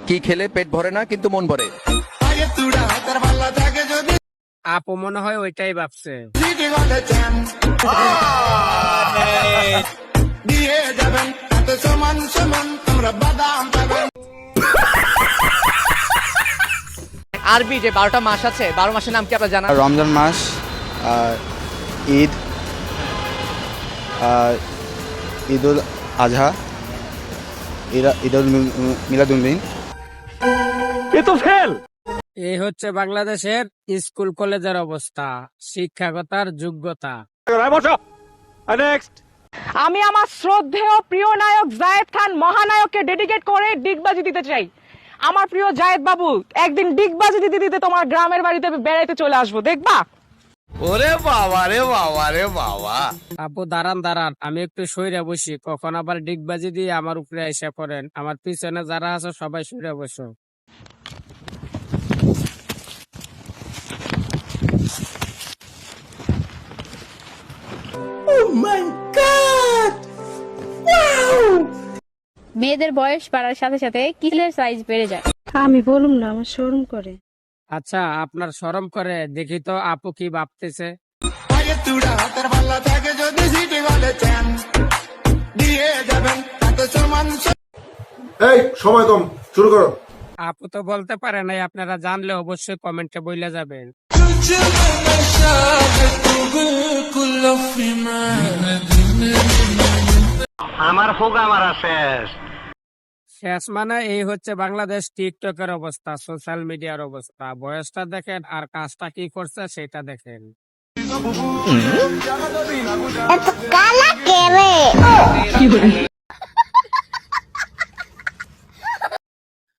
কি খেলে পেট ভরে না কিন্তু মন ভরে? আপু মনে হয় ওইটাই ভাবছে। আরবি যে 12টা মাস আছে, 12 মাসের নাম কি আপনারা জানেন? রমজান মাস, ঈদ, ঈদুল আজহা, ঈদুল মিলাদুন্নবী। এই হচ্ছে বাংলাদেশের স্কুল কলেজের অবস্থা, শিক্ষাগতার যোগ্যতা। আমি আমার শ্রদ্ধেয় প্রিয় নায়ক জায়েদ খান মহানায়ককে ডেডিকেট করে ডিগবাজি দিতে চাই। আমার প্রিয় জায়েদ বাবু, একদিন ডিগবাজি দিতে দিতে তোমার গ্রামের বাড়িতে বেড়াইতে চলে আসবো, দেখবা? ওরে বাবা রে বাবা রে বাবা। আপু দাঁড়ান, আমি একটু সইরে বসি, কখন আবার ডিগবাজি দিয়ে আমার উপরে এসে পড়েন। আমার পিছনে যারা আছে সবাই সইরে বসো। মেয়েদের বয়স বাড়ার সাথে সাথে কিলের সাইজ বেড়ে যায়। আমি বলুম না, আমার শরম করে। আচ্ছা, আপনার শরম করে? দেখি তো আপু কি ভাবতেছে। এই সময় কম, শুরু করো। আপু তো বলতে পারে নাই, আপনারা জানলে অবশ্যই কমেন্টে বইলে যাবেন। আমার হোগা মারা শেষ। শেষ মানে এই হচ্ছে বাংলাদেশ টিকটকের অবস্থা, সোশ্যাল মিডিয়ার অবস্থা। বয়সটা দেখেন আর কাজটা কি করছে সেটা দেখেন।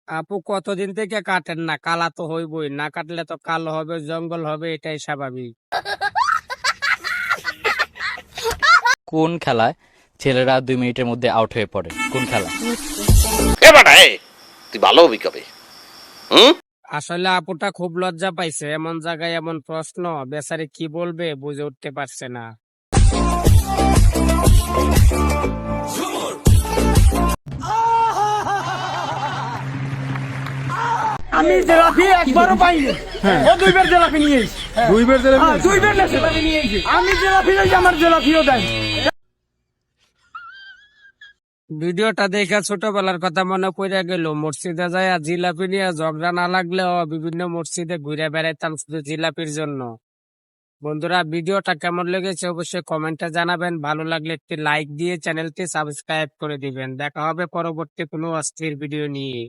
আপু কতদিন থেকে কাটেন না? কালা তো হইবই, না কাটলে তো কালো হবে, জঙ্গল হবে, এটাই স্বাভাবিক। কোন খেলায় ছেলেরা 2 মিনিটের মধ্যে আউট হয়ে পড়ে? কোন খেলা? তুই ভালো হবি কবে? আসলে আপুটা খুব লজ্জা পাইছে, এমন জায়গায় এমন প্রশ্ন, বেচারি কি বলবে বুঝে উঠতে পারছে না। আমি জেলাপি একবারও পাইনি, ও দুইবার জেলাপি নিয়ে এসেছি। দুইবার জেলাপি নিয়ে এসেছি আমি। জেলাপি লই, আমার জেলাপিও দেন। ভিডিওটা দেখে ছোটবেলার কথা মনে পড়ে গেল। মসজিদে যায় জিলাপি নিয়ে ঝগড়া না লাগলেও বিভিন্ন মসজিদে ঘুরে বেড়াইতাম শুধু জিলাপির জন্য। বন্ধুরা, ভিডিওটা কেমন লেগেছে অবশ্যই কমেন্টে জানাবেন। ভালো লাগলে একটি লাইক দিয়ে চ্যানেলটি সাবস্ক্রাইব করে দিবেন। দেখা হবে পরবর্তী কোনো অস্থির ভিডিও নিয়ে।